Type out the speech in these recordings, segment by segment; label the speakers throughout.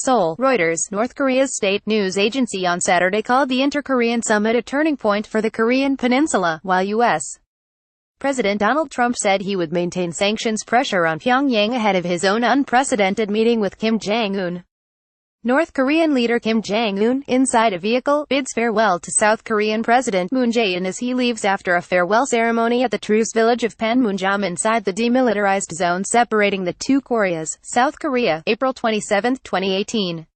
Speaker 1: Seoul, Reuters. North Korea's state news agency on Saturday called the Inter-Korean summit a turning point for the Korean peninsula, while U.S. President Donald Trump said he would maintain sanctions pressure on Pyongyang ahead of his own unprecedented meeting with Kim Jong-un. North Korean leader Kim Jong-un, inside a vehicle, bids farewell to South Korean President Moon Jae-in as he leaves after a farewell ceremony at the truce village of Panmunjom inside the demilitarized zone separating the two Koreas, South Korea, April 27, 2018.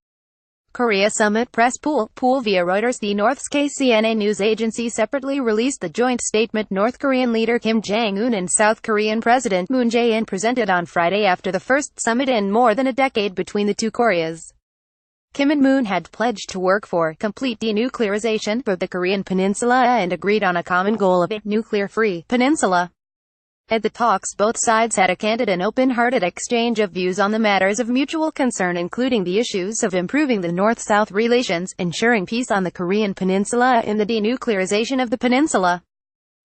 Speaker 1: Korea Summit Press Pool via Reuters. The North's KCNA news agency separately released the joint statement North Korean leader Kim Jong-un and South Korean President Moon Jae-in presented on Friday after the first summit in more than a decade between the two Koreas. Kim and Moon had pledged to work for complete denuclearization for the Korean peninsula and agreed on a common goal of a nuclear-free peninsula. At the talks, both sides had a candid and open-hearted exchange of views on the matters of mutual concern, including the issues of improving the North-South relations, ensuring peace on the Korean peninsula, and the denuclearization of the peninsula.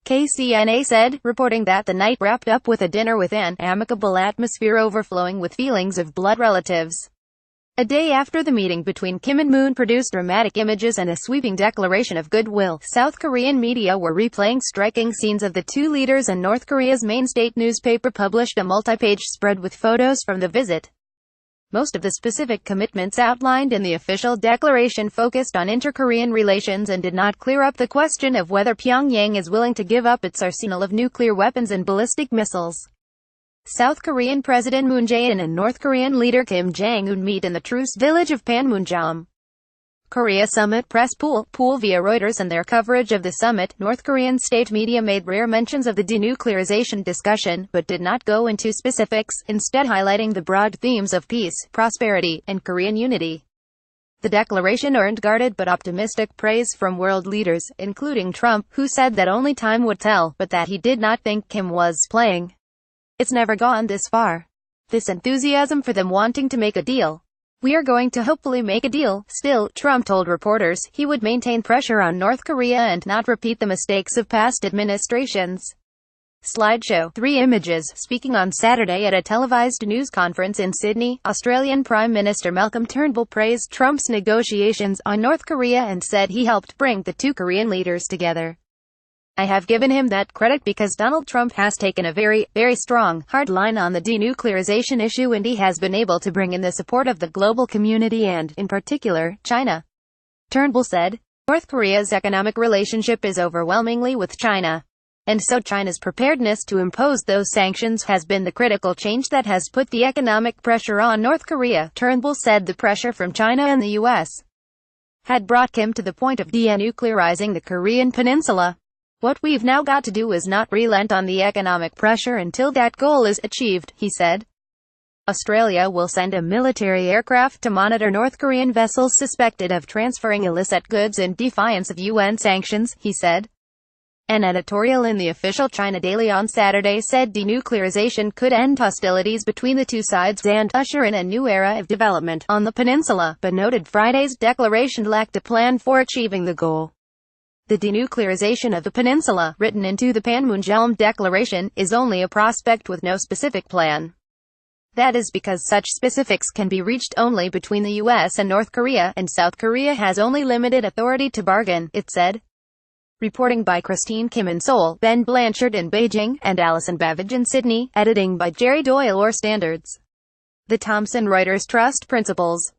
Speaker 1: KCNA said, reporting that the night wrapped up with a dinner with an amicable atmosphere overflowing with feelings of blood relatives. A day after the meeting between Kim and Moon produced dramatic images and a sweeping declaration of goodwill, South Korean media were replaying striking scenes of the two leaders, and North Korea's main state newspaper published a multi-page spread with photos from the visit. Most of the specific commitments outlined in the official declaration focused on inter-Korean relations and did not clear up the question of whether Pyongyang is willing to give up its arsenal of nuclear weapons and ballistic missiles. South Korean President Moon Jae-in and North Korean leader Kim Jong-un meet in the truce village of Panmunjom. Korea Summit Press Pool via Reuters. In their coverage of the summit, North Korean state media made rare mentions of the denuclearization discussion, but did not go into specifics, instead highlighting the broad themes of peace, prosperity, and Korean unity. The declaration earned guarded but optimistic praise from world leaders, including Trump, who said that only time would tell, but that he did not think Kim was playing. "It's never gone this far. This enthusiasm for them wanting to make a deal. We are going to hopefully make a deal." Still, Trump told reporters he would maintain pressure on North Korea and not repeat the mistakes of past administrations. Slideshow 3 images. Speaking on Saturday at a televised news conference in Sydney, Australian Prime Minister Malcolm Turnbull praised Trump's negotiations on North Korea and said he helped bring the two Korean leaders together. "I have given him that credit because Donald Trump has taken a very, very strong, hard line on the denuclearization issue, and he has been able to bring in the support of the global community and, in particular, China," Turnbull said. North Korea's economic relationship is overwhelmingly with China. And so China's preparedness to impose those sanctions has been the critical change that has put the economic pressure on North Korea. Turnbull said the pressure from China and the U.S. had brought Kim to the point of denuclearizing the Korean peninsula. "What we've now got to do is not relent on the economic pressure until that goal is achieved," he said. Australia will send a military aircraft to monitor North Korean vessels suspected of transferring illicit goods in defiance of UN sanctions, he said. An editorial in the official China Daily on Saturday said denuclearization could end hostilities between the two sides and usher in a new era of development on the peninsula, but noted Friday's declaration lacked a plan for achieving the goal. The denuclearization of the peninsula, written into the Panmunjom Declaration, is only a prospect with no specific plan. That is because such specifics can be reached only between the U.S. and North Korea, and South Korea has only limited authority to bargain, it said. Reporting by Christine Kim in Seoul, Ben Blanchard in Beijing, and Alison Babbage in Sydney. Editing by Jerry Doyle. Or Standards. The Thomson Reuters Trust Principles.